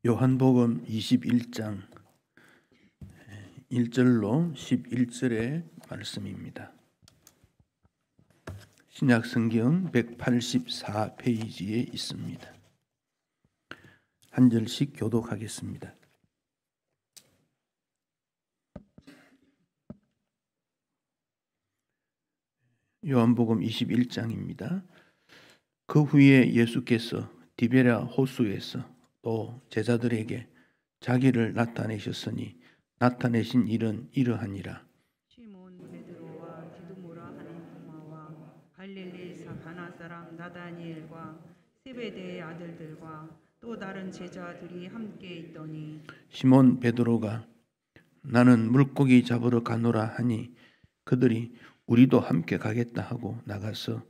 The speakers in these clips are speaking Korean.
요한복음 21장 1절로 11절의 말씀입니다. 신약성경 184페이지에 있습니다. 한 절씩 교독하겠습니다. 요한복음 21장입니다. 그 후에 예수께서 디베랴 호수에서 또 제자들에게 자기를 나타내셨으니 나타내신 일은 이러하니라. 시몬 베드로와 디두모라 하는 도마와 갈릴리사 가나 사람 나다니엘과 세베대의 아들들과 또 다른 제자들이 함께 있더니 시몬 베드로가 나는 물고기 잡으러 가노라 하니 그들이 우리도 함께 가겠다 하고 나가서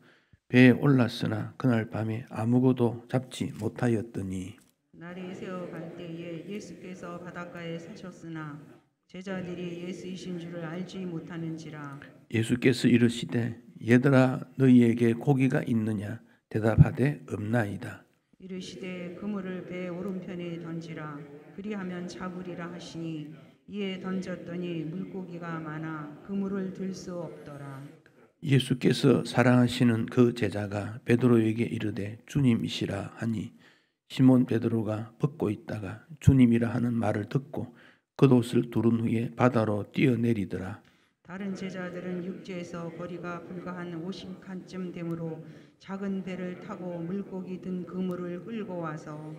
배에 올랐으나 그날 밤에 아무것도 잡지 못하였더니 날이 새어 갈 때에 예수께서 바닷가에 서셨으나 제자들이 예수이신 줄을 알지 못하는지라. 예수께서 이르시되 얘들아 너희에게 고기가 있느냐 대답하되 없나이다. 이르시되 그물을 배 오른편에 던지라. 그리하면 잡으리라 하시니 이에 던졌더니 물고기가 많아 그물을 들 수 없더라. 예수께서 사랑하시는 그 제자가 베드로에게 이르되 주님이시라 하니 시몬 베드로가 벗고 있다가 주님이라 하는 말을 듣고 겉옷을 두른 후에 바다로 뛰어내리더라. 다른 제자들은 육지에서 거리가 불과 한 50칸쯤 되므로 작은 배를 타고 물고기 든 그물을 끌고 와서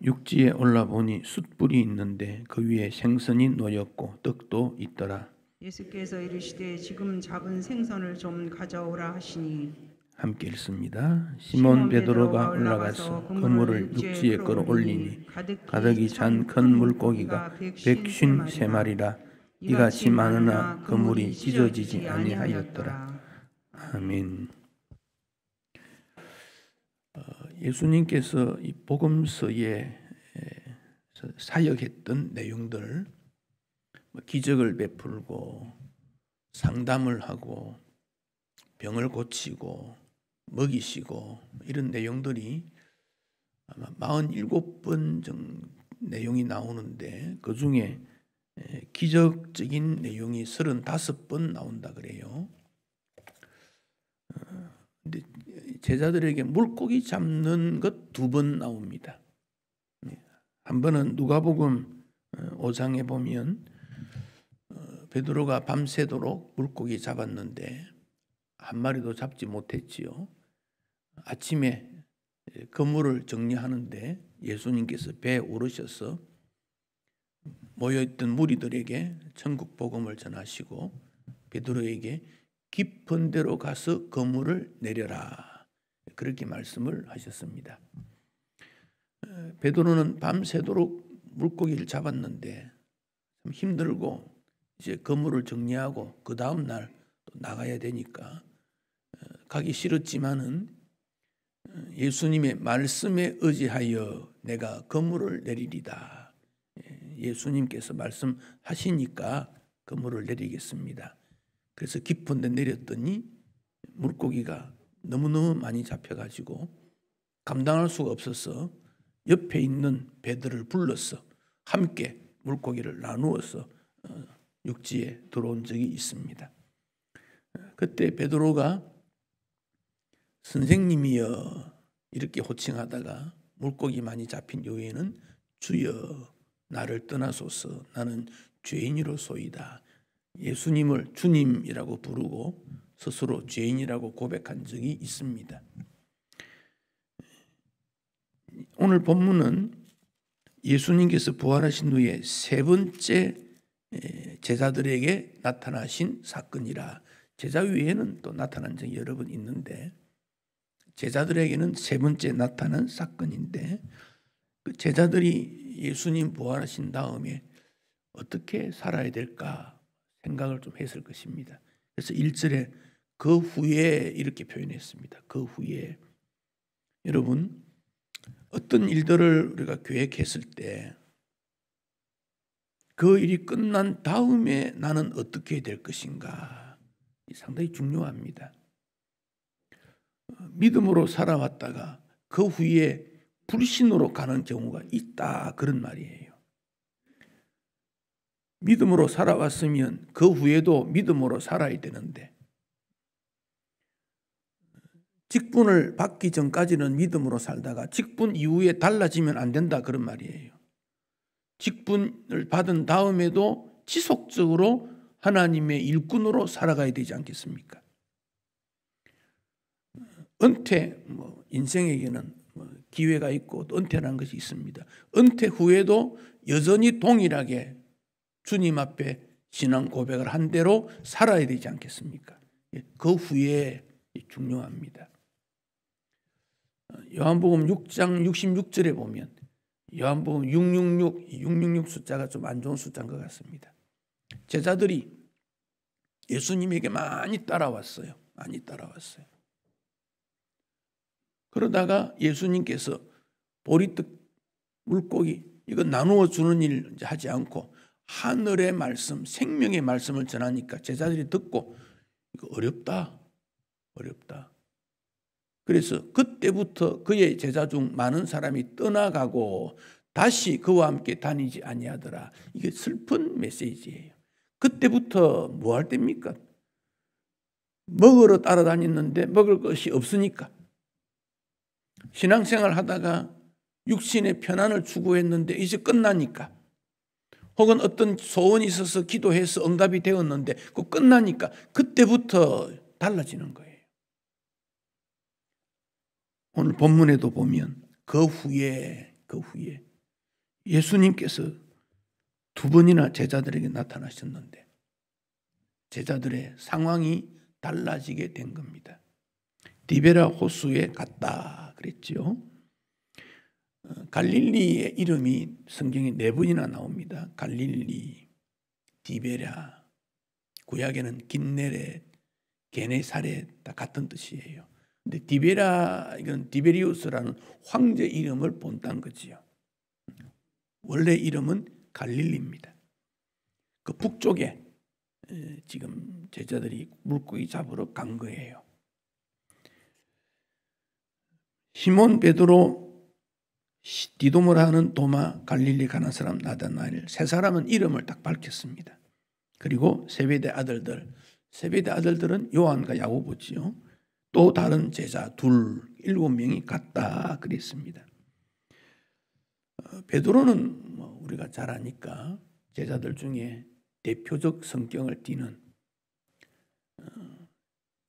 육지에 올라보니 숯불이 있는데 그 위에 생선이 놓였고 떡도 있더라. 예수께서 이르시되 지금 잡은 생선을 좀 가져오라 하시니 함께 읽습니다. 시몬 베드로가 올라가서 그물을 육지에 끌어올리니 가득이 찬 큰 물고기가 153마리라 이같이 많으나 그물이 찢어지지 아니하였더라. 아멘. 예수님께서 이 복음서에 사역했던 내용들, 기적을 베풀고 상담을 하고 병을 고치고 먹이시고 이런 내용들이 아마 47번 정도 내용이 나오는데 그 중에 기적적인 내용이 35번 나온다 그래요. 근데 제자들에게 물고기 잡는 것 2번 나옵니다. 한 번은 누가복음 5장에 보면 베드로가 밤새도록 물고기 잡았는데 한 마리도 잡지 못했지요. 아침에 그물을 정리하는데 예수님께서 배에 오르셔서 모여있던 무리들에게 천국 복음을 전하시고 베드로에게 깊은 데로 가서 그물을 내려라 그렇게 말씀을 하셨습니다. 베드로는 밤새도록 물고기를 잡았는데 좀 힘들고 이제 그물을 정리하고 그 다음 날 또 나가야 되니까 가기 싫었지만은 예수님의 말씀에 의지하여 내가 그물을 내리리다. 예수님께서 말씀하시니까 그물을 내리겠습니다. 그래서 깊은 데 내렸더니 물고기가 너무너무 많이 잡혀가지고 감당할 수가 없어서 옆에 있는 배들을 불러서 함께 물고기를 나누어서 육지에 들어온 적이 있습니다. 그때 베드로가 선생님이여 이렇게 호칭하다가 물고기 많이 잡힌 이후에는 주여 나를 떠나소서 나는 죄인이로소이다. 예수님을 주님이라고 부르고 스스로 죄인이라고 고백한 적이 있습니다. 오늘 본문은 예수님께서 부활하신 후에 3번째 제자들에게 나타나신 사건이라 제자 위에는 또 나타난 적이 여러 번 있는데 제자들에게는 3번째 나타난 사건인데 그 제자들이 예수님 부활하신 다음에 어떻게 살아야 될까 생각을 좀 했을 것입니다. 그래서 1절에 그 후에 이렇게 표현했습니다. 그 후에 여러분 어떤 일들을 우리가 계획했을 때 그 일이 끝난 다음에 나는 어떻게 될 것인가 상당히 중요합니다. 믿음으로 살아왔다가 그 후에 불신으로 가는 경우가 있다, 그런 말이에요. 믿음으로 살아왔으면 그 후에도 믿음으로 살아야 되는데, 직분을 받기 전까지는 믿음으로 살다가 직분 이후에 달라지면 안 된다, 그런 말이에요. 직분을 받은 다음에도 지속적으로 하나님의 일꾼으로 살아가야 되지 않겠습니까? 은퇴, 인생에게는 기회가 있고 또 은퇴라는 것이 있습니다. 은퇴 후에도 여전히 동일하게 주님 앞에 신앙 고백을 한 대로 살아야 되지 않겠습니까? 그 후에 중요합니다. 요한복음 6장 66절에 보면 요한복음 666 숫자가 좀 안 좋은 숫자인 것 같습니다. 제자들이 예수님에게 많이 따라왔어요. 그러다가 예수님께서 보리떡, 물고기 이거 나누어 주는 일 하지 않고 하늘의 말씀, 생명의 말씀을 전하니까 제자들이 듣고 이거 어렵다. 그래서 그때부터 그의 제자 중 많은 사람이 떠나가고 다시 그와 함께 다니지 아니하더라. 이게 슬픈 메시지예요. 그때부터 뭐 할 때입니까? 먹으러 따라다녔는데 먹을 것이 없으니까. 신앙생활 하다가 육신의 편안을 추구했는데 이제 끝나니까. 혹은 어떤 소원이 있어서 기도해서 응답이 되었는데 그 끝나니까 그때부터 달라지는 거예요. 오늘 본문에도 보면 그 후에 예수님께서 2번이나 제자들에게 나타나셨는데 제자들의 상황이 달라지게 된 겁니다. 디베라 호수에 갔다 그랬죠. 갈릴리의 이름이 성경에 4번이나 나옵니다. 갈릴리, 디베라, 구약에는 긴네렛, 게네사렛 다 같은 뜻이에요. 근데 디베라, 이건 디베리우스라는 황제 이름을 본딴 거지요. 원래 이름은 갈릴리입니다. 그 북쪽에 지금 제자들이 물고기 잡으러 간 거예요. 시몬 베드로, 디도모라 하는 도마, 갈릴리 가는 사람 나다나엘, 3사람은 이름을 딱 밝혔습니다. 그리고 세베대 아들들은 요한과 야고보지요. 또 다른 제자 7명이 갔다 그랬습니다. 베드로는 우리가 잘 아니까 제자들 중에 대표적 성격을 띠는,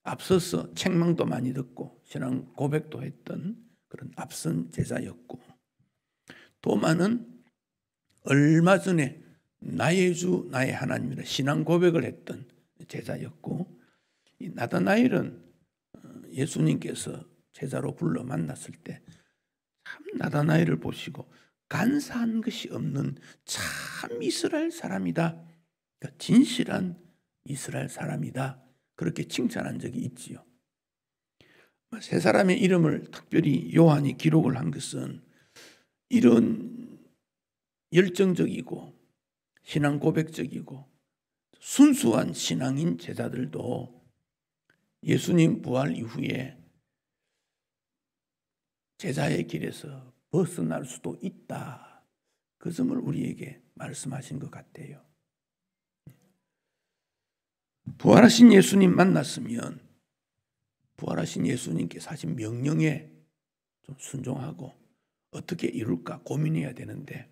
앞서서 책망도 많이 듣고 신앙 고백도 했던 그런 앞선 제자였고, 도마는 얼마 전에 나의 주 나의 하나님이라 신앙 고백을 했던 제자였고, 이 나다나엘은 예수님께서 제자로 불러 만났을 때 참 나다나엘을 보시고 간사한 것이 없는 참 이스라엘 사람이다, 그러니까 진실한 이스라엘 사람이다, 그렇게 칭찬한 적이 있지요. 3사람의 이름을 특별히 요한이 기록을 한 것은 이런 열정적이고 신앙 고백적이고 순수한 신앙인 제자들도 예수님 부활 이후에 제자의 길에서 벗어날 수도 있다, 그 점을 우리에게 말씀하신 것 같아요. 부활하신 예수님 만났으면 부활하신 예수님께서 하신 명령에 좀 순종하고 어떻게 이룰까 고민해야 되는데,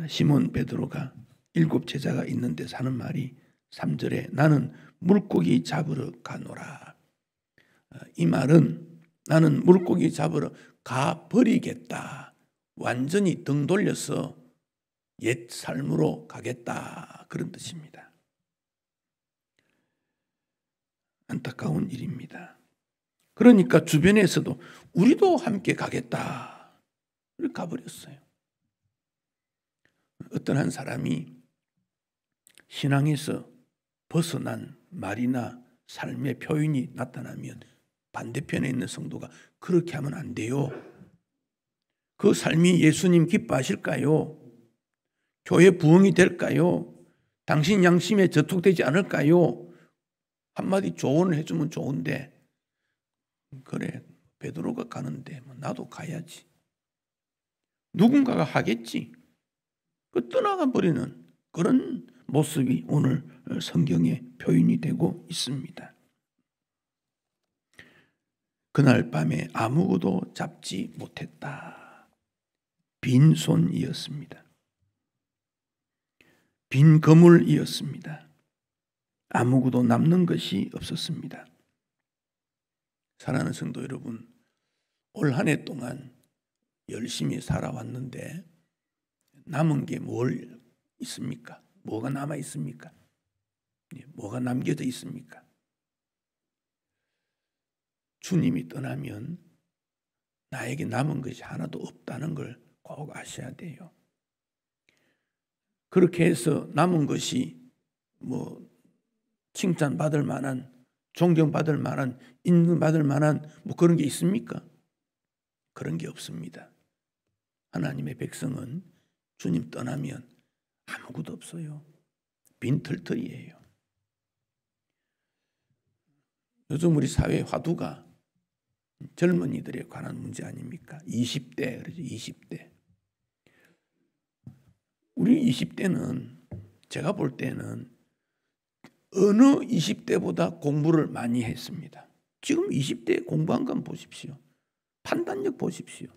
시몬 베드로가 7 제자가 있는데 하는 말이 3절에 나는 물고기 잡으러 가노라. 이 말은 나는 물고기 잡으러 가버리겠다, 완전히 등 돌려서 옛 삶으로 가겠다, 그런 뜻입니다. 안타까운 일입니다. 그러니까 주변에서도 우리도 함께 가겠다, 이렇게 가버렸어요. 어떤 한 사람이 신앙에서 벗어난 말이나 삶의 표현이 나타나면 반대편에 있는 성도가 그렇게 하면 안 돼요. 그 삶이 예수님 기뻐하실까요? 교회 부흥이 될까요? 당신 양심에 저촉되지 않을까요? 한마디 조언을 해주면 좋은데, 그래 베드로가 가는데 뭐 나도 가야지. 누군가가 하겠지. 그 떠나가 버리는 그런 모습이 오늘 성경에 표현이 되고 있습니다. 그날 밤에 아무것도 잡지 못했다. 빈손이었습니다. 빈 그물이었습니다. 아무것도 남는 것이 없었습니다. 사랑하는 성도 여러분, 올 한 해 동안 열심히 살아왔는데 남은 게 뭘 있습니까? 뭐가 남아 있습니까? 뭐가 남겨져 있습니까? 주님이 떠나면 나에게 남은 것이 하나도 없다는 걸 꼭 아셔야 돼요. 그렇게 해서 남은 것이 뭐 칭찬받을 만한, 존경받을 만한, 인정받을 만한 뭐 그런 게 있습니까? 그런 게 없습니다. 하나님의 백성은 주님 떠나면 아무것도 없어요. 빈털터리예요. 요즘 우리 사회 화두가 젊은이들에 관한 문제 아닙니까? 20대, 그러죠. 20대. 우리 20대는 제가 볼 때는 어느 20대보다 공부를 많이 했습니다. 지금 20대 공부한 건 보십시오. 판단력 보십시오.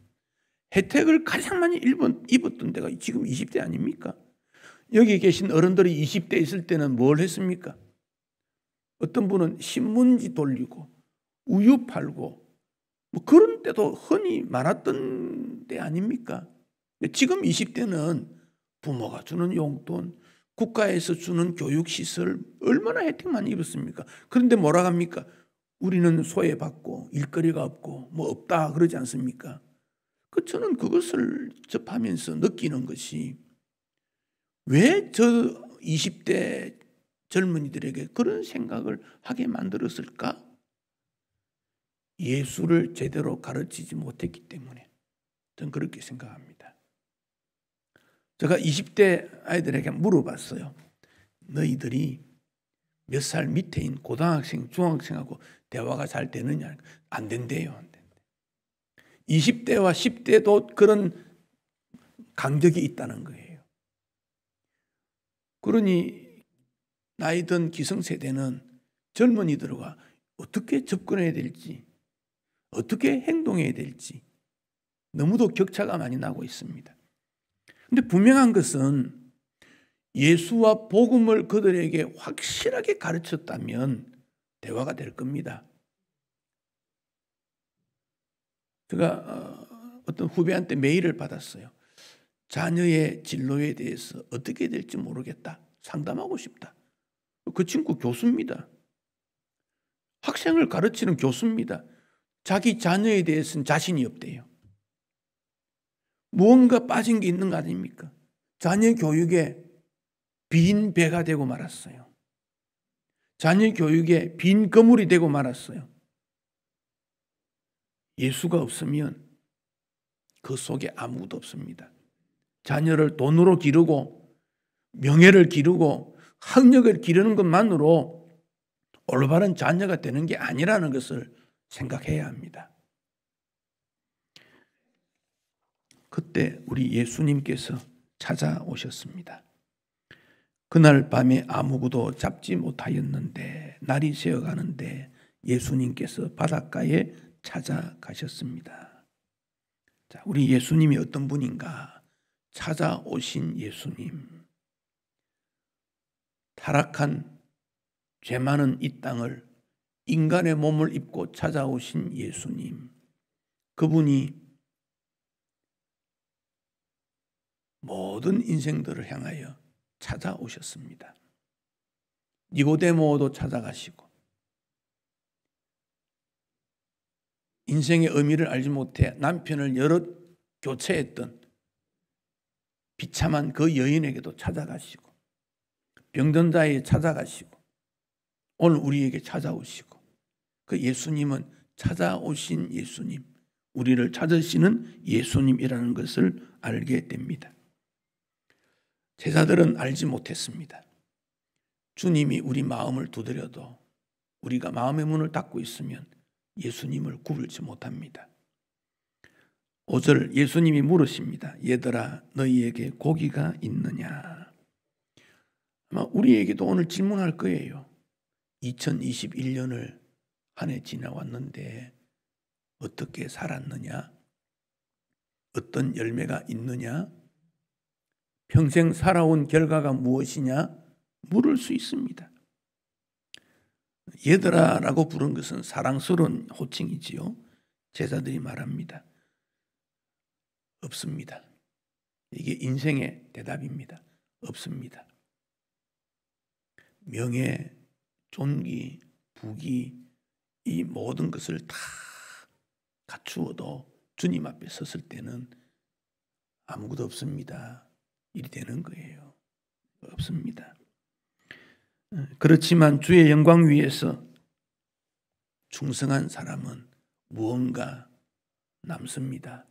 혜택을 가장 많이 입었던 때가 지금 20대 아닙니까? 여기 계신 어른들이 20대 있을 때는 뭘 했습니까? 어떤 분은 신문지 돌리고 우유 팔고 뭐 그런 때도 흔히 많았던 때 아닙니까? 지금 20대는 부모가 주는 용돈, 국가에서 주는 교육시설 얼마나 혜택 많이 입었습니까? 그런데 뭐라 합니까? 우리는 소외받고 일거리가 없고 뭐 없다 그러지 않습니까? 저는 그것을 접하면서 느끼는 것이 왜 저 20대 젊은이들에게 그런 생각을 하게 만들었을까? 예수를 제대로 가르치지 못했기 때문에 저는 그렇게 생각합니다. 제가 20대 아이들에게 물어봤어요. 너희들이 몇 살 밑에인 고등학생, 중학생하고 대화가 잘 되느냐? 안 된대요. 20대와 10대도 그런 간격이 있다는 거예요. 그러니 나이 든 기성세대는 젊은이들과 어떻게 접근해야 될지, 어떻게 행동해야 될지 너무도 격차가 많이 나고 있습니다. 그런데 분명한 것은 예수와 복음을 그들에게 확실하게 가르쳤다면 대화가 될 겁니다. 제가 어떤 후배한테 메일을 받았어요. 자녀의 진로에 대해서 어떻게 될지 모르겠다. 상담하고 싶다. 그 친구 교수입니다. 학생을 가르치는 교수입니다. 자기 자녀에 대해서는 자신이 없대요. 무언가 빠진 게 있는 거 아닙니까? 자녀 교육에 빈 배가 되고 말았어요. 자녀 교육에 빈 거물이 되고 말았어요. 예수가 없으면 그 속에 아무것도 없습니다. 자녀를 돈으로 기르고 명예를 기르고 학력을 기르는 것만으로 올바른 자녀가 되는 게 아니라는 것을 생각해야 합니다. 그때 우리 예수님께서 찾아오셨습니다. 그날 밤에 아무것도 잡지 못하였는데 날이 새어가는데 예수님께서 바닷가에 찾아가셨습니다. 자, 우리 예수님이 어떤 분인가? 찾아오신 예수님. 타락한 죄 많은 이 땅을 인간의 몸을 입고 찾아오신 예수님. 그분이 모든 인생들을 향하여 찾아오셨습니다. 니고데모도 찾아가시고 인생의 의미를 알지 못해 남편을 여러 교체했던 비참한 그 여인에게도 찾아가시고 병든 자에게 찾아가시고 오늘 우리에게 찾아오시고 그 예수님은 찾아오신 예수님, 우리를 찾으시는 예수님이라는 것을 알게 됩니다. 제자들은 알지 못했습니다. 주님이 우리 마음을 두드려도 우리가 마음의 문을 닫고 있으면 예수님을 구불지 못합니다. 5절 예수님이 물으십니다. 얘들아 너희에게 고기가 있느냐? 아마 우리에게도 오늘 질문할 거예요. 2021년을 한 해 지나왔는데 어떻게 살았느냐? 어떤 열매가 있느냐? 평생 살아온 결과가 무엇이냐? 물을 수 있습니다. 얘들아라고 부른 것은 사랑스러운 호칭이지요. 제자들이 말합니다. 없습니다. 이게 인생의 대답입니다. 없습니다. 명예, 존귀, 부귀 이 모든 것을 다 갖추어도 주님 앞에 섰을 때는 아무것도 없습니다. 이리 되는 거예요. 없습니다. 그렇지만 주의 영광 위에서 충성한 사람은 무언가 남습니다.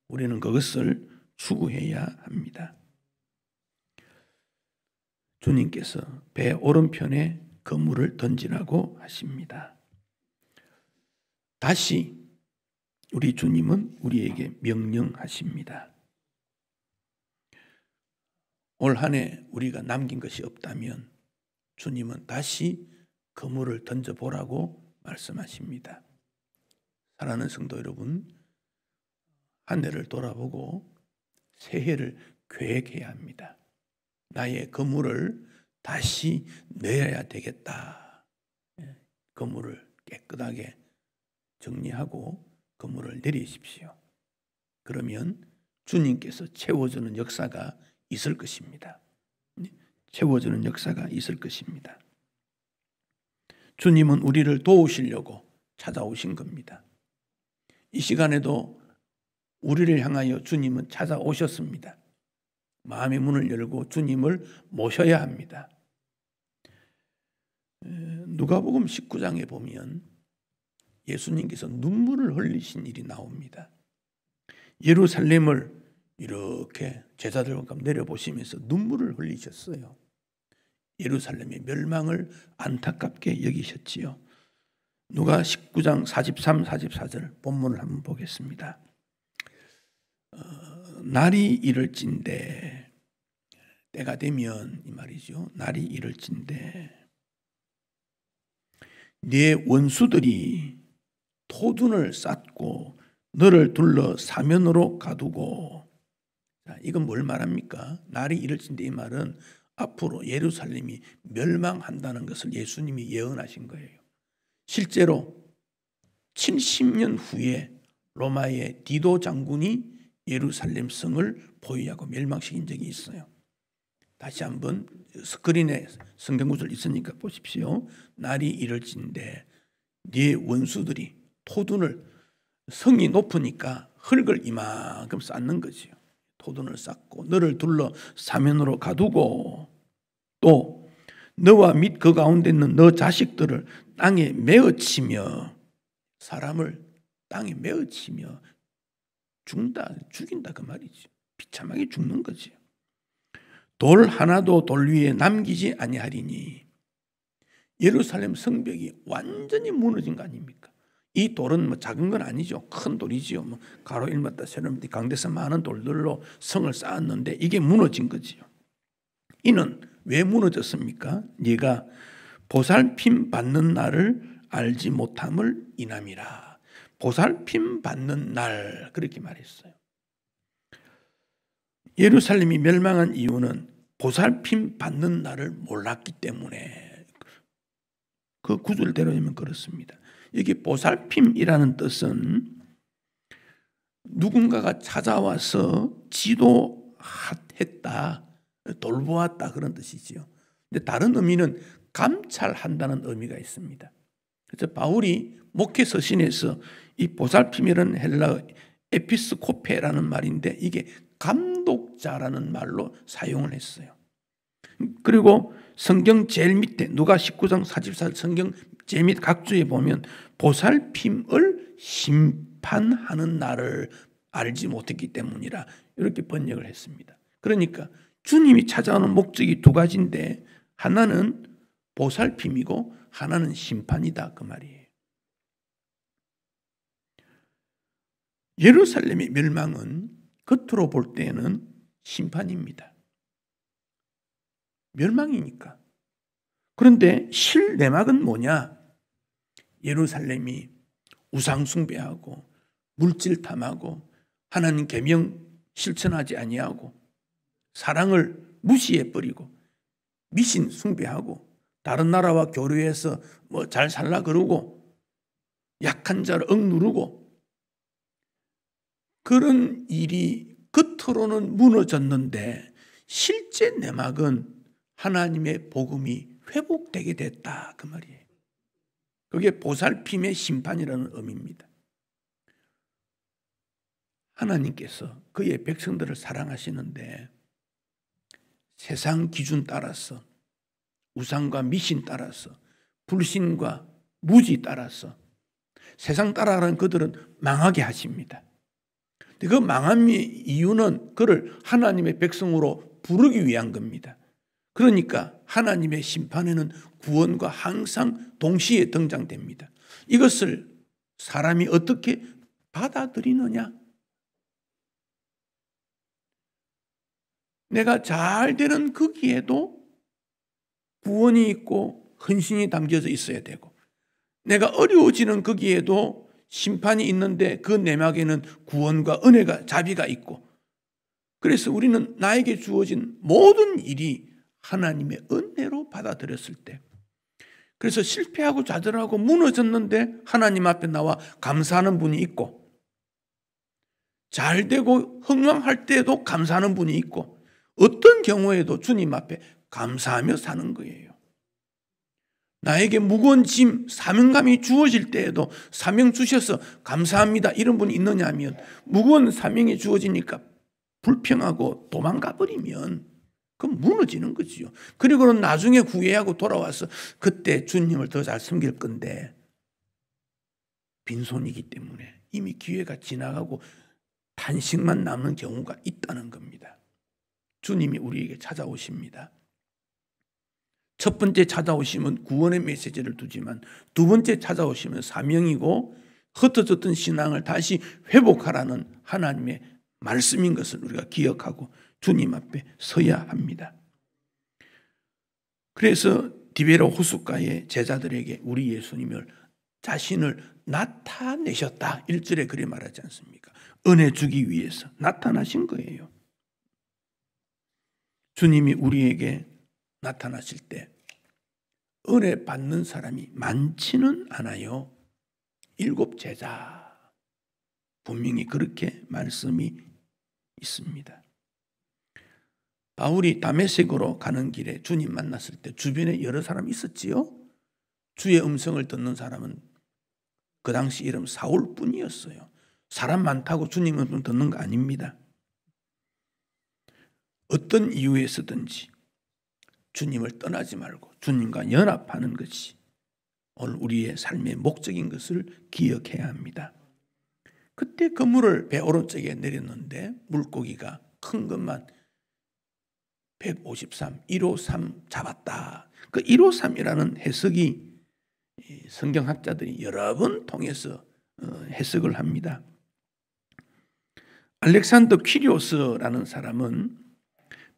우리는 그것을 추구해야 합니다. 주님께서 배 오른편에 그물을 던지라고 하십니다. 다시 우리 주님은 우리에게 명령하십니다. 올 한 해 우리가 남긴 것이 없다면 주님은 다시 그물을 던져보라고 말씀하십니다. 사랑하는 성도 여러분, 한 해를 돌아보고 새해를 계획해야 합니다. 나의 그물을 다시 내야 되겠다. 그물을 깨끗하게 정리하고 그물을 내리십시오. 그러면 주님께서 채워주는 역사가 있을 것입니다. 채워주는 역사가 있을 것입니다. 주님은 우리를 도우시려고 찾아오신 겁니다. 이 시간에도 우리를 향하여 주님은 찾아오셨습니다. 마음의 문을 열고 주님을 모셔야 합니다. 누가복음 19장에 보면 예수님께서 눈물을 흘리신 일이 나옵니다. 예루살렘을 이렇게 제자들과 내려보시면서 눈물을 흘리셨어요. 예루살렘의 멸망을 안타깝게 여기셨지요. 누가 19장 43, 44절 본문을 한번 보겠습니다. 날이 이를진대, 때가 되면 이 말이죠. 날이 이를진대 네 원수들이 토둔을 쌓고 너를 둘러 사면으로 가두고. 자, 이건 뭘 말합니까? 날이 이를진대 이 말은 앞으로 예루살렘이 멸망한다는 것을 예수님이 예언하신 거예요. 실제로 70년 후에 로마의 디도 장군이 예루살렘 성을 포위하고 멸망시킨 적이 있어요. 다시 한번 스크린에 성경 구절 있으니까 보십시오. 날이 이를진대 네 원수들이 토둔을, 성이 높으니까 흙을 이만큼 쌓는 거지요. 토둔을 쌓고 너를 둘러 사면으로 가두고 또 너와 및 그 가운데 있는 너 자식들을 땅에 메어치며, 사람을 땅에 메어치며 죽인다 그 말이지. 비참하게 죽는 거지. 돌 하나도 돌 위에 남기지 아니하리니. 예루살렘 성벽이 완전히 무너진 거 아닙니까? 이 돌은 뭐 작은 건 아니죠. 큰 돌이지요. 뭐 가로 1m, 세로 1m, 강대서 많은 돌들로 성을 쌓았는데 이게 무너진 거지요. 이는 왜 무너졌습니까? 네가 보살핌 받는 날을 알지 못함을 인함이라. 보살핌 받는 날, 그렇게 말했어요. 예루살렘이 멸망한 이유는 보살핌 받는 날을 몰랐기 때문에. 그 구절대로면 그렇습니다. 여기 보살핌이라는 뜻은 누군가가 찾아와서 지도했다, 돌보았다 그런 뜻이지요. 근데 다른 의미는 감찰한다는 의미가 있습니다. 그래서 바울이 목회 서신에서 이 보살핌이라는 헬라어 에피스코페라는 말인데 이게 감독자라는 말로 사용을 했어요. 그리고 성경 제일 밑에 누가 19장 44절 성경 제일 밑 각주에 보면 보살핌을 심판하는 날을 알지 못했기 때문이라 이렇게 번역을 했습니다. 그러니까 주님이 찾아오는 목적이 두 가지인데 하나는 보살핌이고 하나는 심판이다 그 말이에요. 예루살렘의 멸망은 겉으로 볼 때는 심판입니다. 멸망이니까. 그런데 실내막은 뭐냐? 예루살렘이 우상 숭배하고 물질 탐하고 하나님 계명 실천하지 아니하고 사랑을 무시해 버리고 미신 숭배하고 다른 나라와 교류해서 뭐 잘 살라 그러고 약한 자를 억누르고 그런 일이 겉으로는 무너졌는데 실제 내막은 하나님의 복음이 회복되게 됐다 그 말이에요. 그게 보살핌의 심판이라는 의미입니다. 하나님께서 그의 백성들을 사랑하시는데 세상 기준 따라서 우상과 미신 따라서 불신과 무지 따라서 세상 따라가는 그들은 망하게 하십니다. 그 망함의 이유는 그를 하나님의 백성으로 부르기 위한 겁니다. 그러니까 하나님의 심판에는 구원과 항상 동시에 등장됩니다. 이것을 사람이 어떻게 받아들이느냐? 내가 잘 되는 거기에도 구원이 있고 헌신이 담겨져 있어야 되고 내가 어려워지는 거기에도 심판이 있는데 그 내막에는 구원과 은혜가 자비가 있고 그래서 우리는 나에게 주어진 모든 일이 하나님의 은혜로 받아들였을 때 그래서 실패하고 좌절하고 무너졌는데 하나님 앞에 나와 감사하는 분이 있고 잘 되고 흥왕할 때도 감사하는 분이 있고 어떤 경우에도 주님 앞에 감사하며 사는 거예요. 나에게 무거운 짐, 사명감이 주어질 때에도 사명 주셔서 감사합니다. 이런 분이 있느냐 하면 무거운 사명이 주어지니까 불평하고 도망가 버리면 그건 무너지는 거지요. 그리고는 나중에 후회하고 돌아와서 그때 주님을 더 잘 섬길 건데 빈손이기 때문에 이미 기회가 지나가고 탄식만 남는 경우가 있다는 겁니다. 주님이 우리에게 찾아오십니다. 첫 번째 찾아오시면 구원의 메시지를 두지만 두 번째 찾아오시면 사명이고 흩어졌던 신앙을 다시 회복하라는 하나님의 말씀인 것을 우리가 기억하고 주님 앞에 서야 합니다. 그래서 디베라 호숫가의 제자들에게 우리 예수님을 자신을 나타내셨다. 1절에 그래 말하지 않습니까? 은혜 주기 위해서 나타나신 거예요. 주님이 우리에게 나타나실 때 은혜 받는 사람이 많지는 않아요. 7 제자 분명히 그렇게 말씀이 있습니다. 바울이 다메섹으로 가는 길에 주님 만났을 때 주변에 여러 사람이 있었지요. 주의 음성을 듣는 사람은 그 당시 이름 사울뿐이었어요. 사람 많다고 주님 음성 듣는 거 아닙니다. 어떤 이유에서든지 주님을 떠나지 말고 주님과 연합하는 것이 오늘 우리의 삶의 목적인 것을 기억해야 합니다. 그때 그물을 배 오른쪽에 내렸는데 물고기가 큰 것만 153, 153 잡았다. 그 153이라는 해석이 성경학자들이 여러 번 통해서 해석을 합니다. 알렉산더 퀴리오스라는 사람은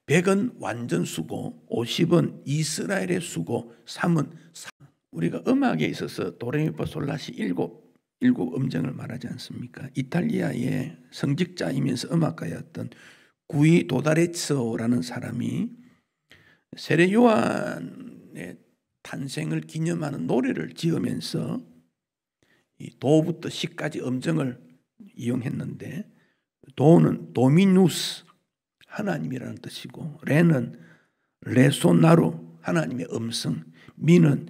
100은 완전 수고, 50은 이스라엘의 수고, 3은 우리가 음악에 있어서 도레미파솔라시 7 음정을 말하지 않습니까? 이탈리아의 성직자이면서 음악가였던 구이 도다레츠라는 사람이 세례 요한의 탄생을 기념하는 노래를 지으면서 이 도부터 시까지 음정을 이용했는데 도는 도미누스 하나님이라는 뜻이고 레는 레소나루 하나님의 음성, 미는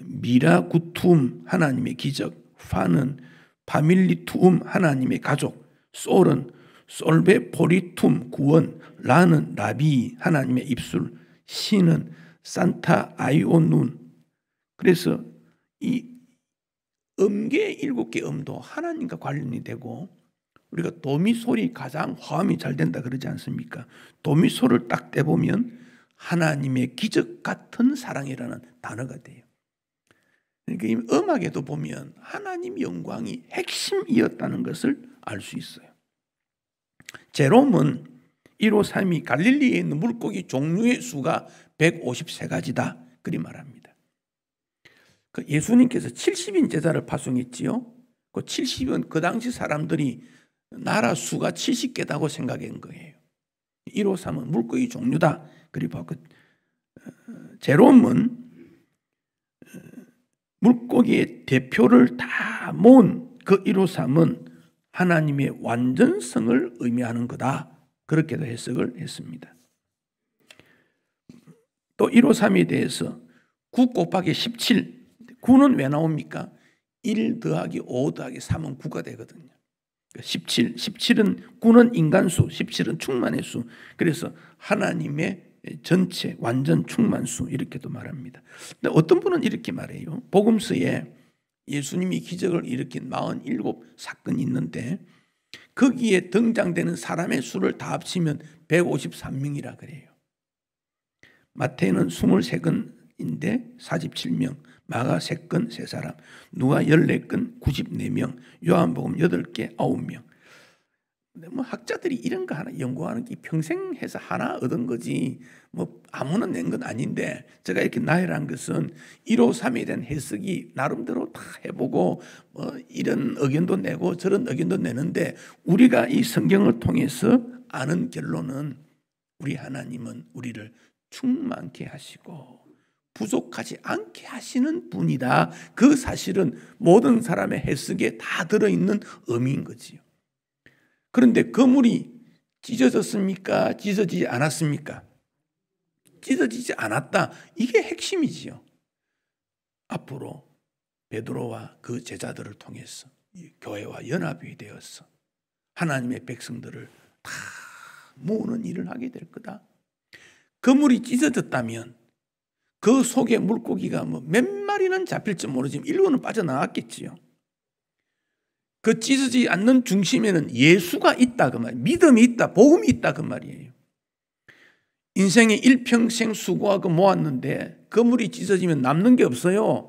미라구툼 하나님의 기적, 파는 파밀리투움 하나님의 가족, 솔은 솔베포리툼 구원, 라는 라비 하나님의 입술, 시는 산타 아이오눈. 그래서 이 음계 7개 음도 하나님과 관련이 되고 우리가 도미솔이 가장 화음이 잘 된다 그러지 않습니까? 도미솔을 딱 떼보면 하나님의 기적 같은 사랑이라는 단어가 돼요. 그러니까 이 음악에도 보면 하나님 영광이 핵심이었다는 것을 알 수 있어요. 제롬은 153이 갈릴리에 있는 물고기 종류의 수가 153가지다 그리 말합니다. 예수님께서 70인 제자를 파송했지요. 그 70은 그 당시 사람들이 나라 수가 70개다고 생각한 거예요. 153은 물고기 종류다. 그리고 제롬은 물고기의 대표를 다 모은 그 153은 하나님의 완전성을 의미하는 거다. 그렇게도 해석을 했습니다. 또 153에 대해서 9 곱하기 17, 9는 왜 나옵니까? 1 더하기 5 더하기 3은 9가 되거든요. 17, 17은 9는 인간수, 17은 충만의 수. 그래서 하나님의 전체 완전 충만수 이렇게도 말합니다. 근데 어떤 분은 이렇게 말해요. 복음서에 예수님이 기적을 일으킨 47사건이 있는데 거기에 등장되는 사람의 수를 다 합치면 153명이라 그래요. 마태는 23건인데 47명, 마가 3건 3사람, 누가 14건 94명, 요한복음 8개 9명. 뭐 학자들이 이런 거 하나 연구하는 게 평생 해서 하나 얻은 거지 뭐 아무나 낸 건 아닌데, 제가 이렇게 나열한 것은 153에 대한 해석이 나름대로 다 해보고 이런 의견도 내고 저런 의견도 내는데, 우리가 이 성경을 통해서 아는 결론은 우리 하나님은 우리를 충만케 하시고 부족하지 않게 하시는 분이다. 그 사실은 모든 사람의 해석에 다 들어있는 의미인 거지요. 그런데 그물이 찢어졌습니까? 찢어지지 않았습니까? 찢어지지 않았다. 이게 핵심이지요. 앞으로 베드로와 그 제자들을 통해서 교회와 연합이 되어서 하나님의 백성들을 다 모으는 일을 하게 될 거다. 그물이 찢어졌다면 그 속에 물고기가 몇 마리는 잡힐지 모르지만 일부는 빠져나왔겠지요. 그 찢어지지 않는 중심에는 예수가 있다 그 말이에요. 믿음이 있다, 복음이 있다 그 말이에요. 인생의 일평생 수고하고 모았는데 그물이 찢어지면 남는 게 없어요.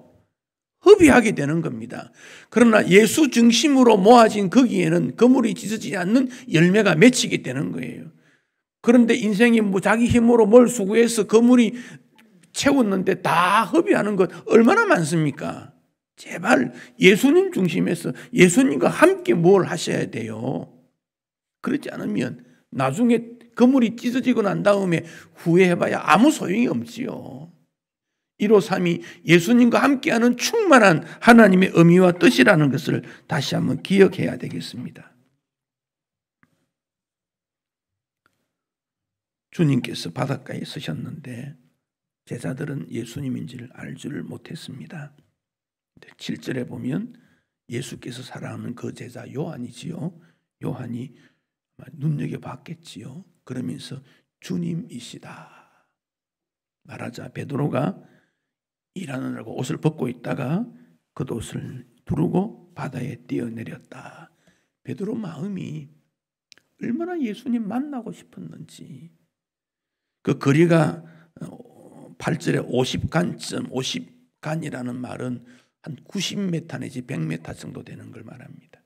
허비하게 되는 겁니다. 그러나 예수 중심으로 모아진 거기에는 그물이 찢어지지 않는 열매가 맺히게 되는 거예요. 그런데 인생이 자기 힘으로 뭘 수고해서 그물이 채웠는데 다 허비하는 것 얼마나 많습니까? 제발 예수님 중심에서 예수님과 함께 뭘 하셔야 돼요. 그렇지 않으면 나중에 그물이 찢어지고 난 다음에 후회해봐야 아무 소용이 없지요. 153이 예수님과 함께하는 충만한 하나님의 의미와 뜻이라는 것을 다시 한번 기억해야 되겠습니다. 주님께서 바닷가에 서셨는데 제자들은 예수님인지를 알지를 못했습니다. 7절에 보면 예수께서 사랑하는 그 제자 요한이지요. 요한이 눈여겨봤겠지요. 그러면서 주님이시다 말하자 베드로가 일하느라고 옷을 벗고 있다가 겉옷을 두르고 바다에 뛰어내렸다. 베드로 마음이 얼마나 예수님 만나고 싶었는지. 그 거리가 8절에 50간쯤, 50간이라는 말은 한 90m 내지 100m 정도 되는 걸 말합니다.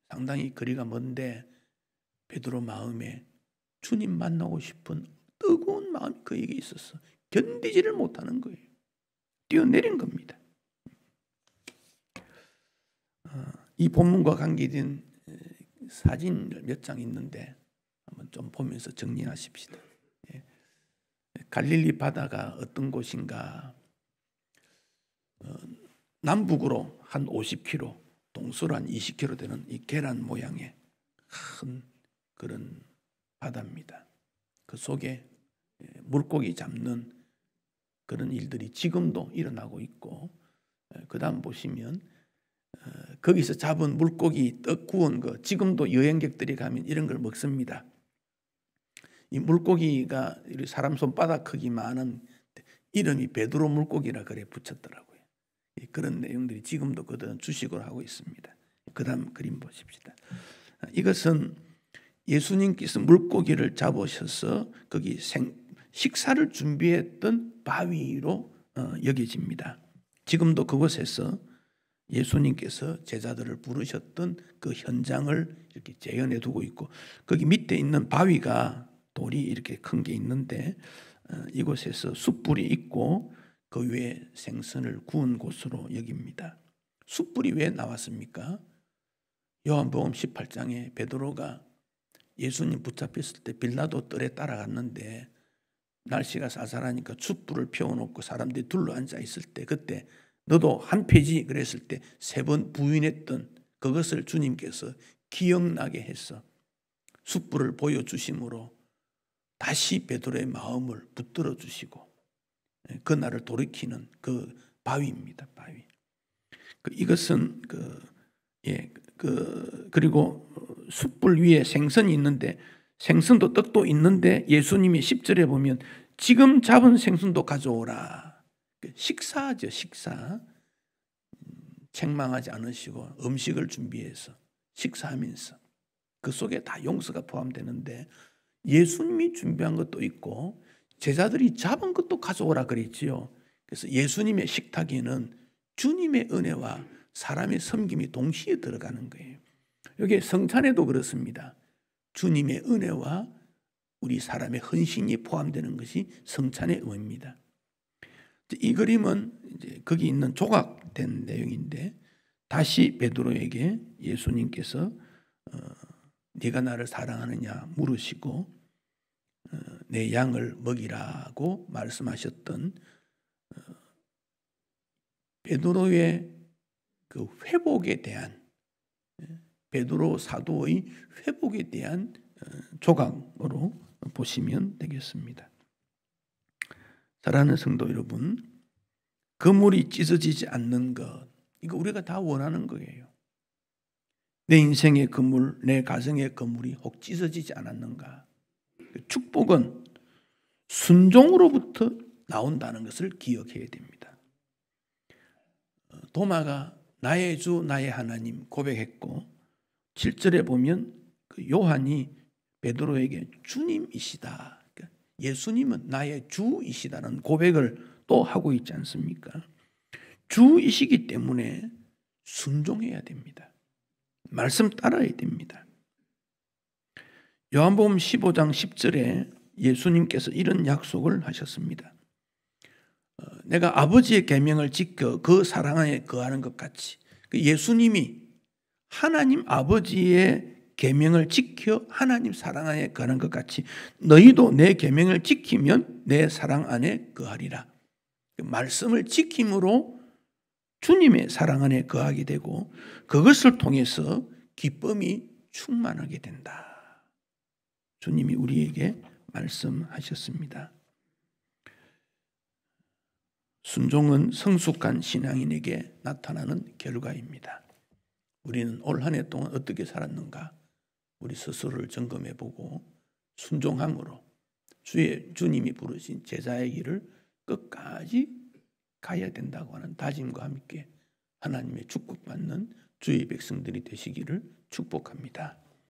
상당히 거리가 먼데 베드로 마음에 주님 만나고 싶은 뜨거운 마음이 그에게 있어서 견디지를 못하는 거예요. 뛰어내린 겁니다. 이 본문과 관계된 사진 몇 장 있는데 한번 좀 보면서 정리하십시다. 갈릴리 바다가 어떤 곳인가? 남북으로 한 50km, 동서로 한 20km 되는 이 계란 모양의 큰 그런 바다입니다. 그 속에 물고기 잡는 그런 일들이 지금도 일어나고 있고, 그 다음 보시면 거기서 잡은 물고기 떡 구운 거 지금도 여행객들이 가면 이런 걸 먹습니다. 이 물고기가 사람 손바닥 크기만한 이름이 베드로 물고기라 그래 붙였더라고요. 그런 내용들이 지금도 그들은 주식을 하고 있습니다. 그 다음 그림 보십시다. 이것은 예수님께서 물고기를 잡으셔서 거기 식사를 준비했던 바위로 여겨집니다. 지금도 그곳에서 예수님께서 제자들을 부르셨던 그 현장을 이렇게 재현해 두고 있고, 거기 밑에 있는 바위가 돌이 이렇게 큰 게 있는데 이곳에서 숯불이 있고 그 위에 생선을 구운 곳으로 여깁니다. 숯불이 왜 나왔습니까? 요한복음 18장에 베드로가 예수님 붙잡혔을 때 빌라도 뜰에 따라갔는데 날씨가 쌀쌀하니까 숯불을 피워놓고 사람들이 둘러앉아 있을 때, 그때 너도 한 패지 그랬을 때 3번 부인했던 그것을 주님께서 기억나게 해서 숯불을 보여주심으로 다시 베드로의 마음을 붙들어 주시고 그날을 돌이키는 그 바위입니다. 바위. 이것은 그리고 숯불 위에 생선이 있는데, 생선도 떡도 있는데 예수님이 10절에 보면 지금 잡은 생선도 가져오라. 식사죠, 식사. 책망하지 않으시고 음식을 준비해서 식사하면서 그 속에 다 용서가 포함되는데, 예수님이 준비한 것도 있고 제자들이 잡은 것도 가져오라 그랬지요. 그래서 예수님의 식탁에는 주님의 은혜와 사람의 섬김이 동시에 들어가는 거예요. 여기 성찬에도 그렇습니다. 주님의 은혜와 우리 사람의 헌신이 포함되는 것이 성찬의 의미입니다. 이 그림은 이제 거기 있는 조각된 내용인데, 다시 베드로에게 예수님께서 네가 나를 사랑하느냐 물으시고 내 양을 먹이라고 말씀하셨던 베드로의 그 회복에 대한, 베드로 사도의 회복에 대한 조각으로 보시면 되겠습니다. 사랑하는 성도 여러분, 그물이 찢어지지 않는 것, 이거 우리가 다 원하는 거예요. 내 인생의 그물, 내 가정의 그물이 혹 찢어지지 않았는가? 축복은 순종으로부터 나온다는 것을 기억해야 됩니다. 도마가 나의 주 나의 하나님 고백했고, 7절에 보면 그 요한이 베드로에게 주님이시다, 예수님은 나의 주이시다는 고백을 또 하고 있지 않습니까? 주이시기 때문에 순종해야 됩니다. 말씀 따라야 됩니다. 요한복음 15장 10절에 예수님께서 이런 약속을 하셨습니다. 내가 아버지의 계명을 지켜 그 사랑 안에 거하는 것 같이, 예수님이 하나님 아버지의 계명을 지켜 하나님 사랑 안에 거하는 것 같이 너희도 내 계명을 지키면 내 사랑 안에 거하리라. 말씀을 지킴으로 주님의 사랑 안에 거하게 되고 그것을 통해서 기쁨이 충만하게 된다. 주님이 우리에게 말씀하셨습니다. 순종은 성숙한 신앙인에게 나타나는 결과입니다. 우리는 올 한 해 동안 어떻게 살았는가? 우리 스스로를 점검해보고 순종함으로 주님이 부르신 제자의 길을 끝까지 가야 된다고 하는 다짐과 함께 하나님의 축복받는 주의 백성들이 되시기를 축복합니다.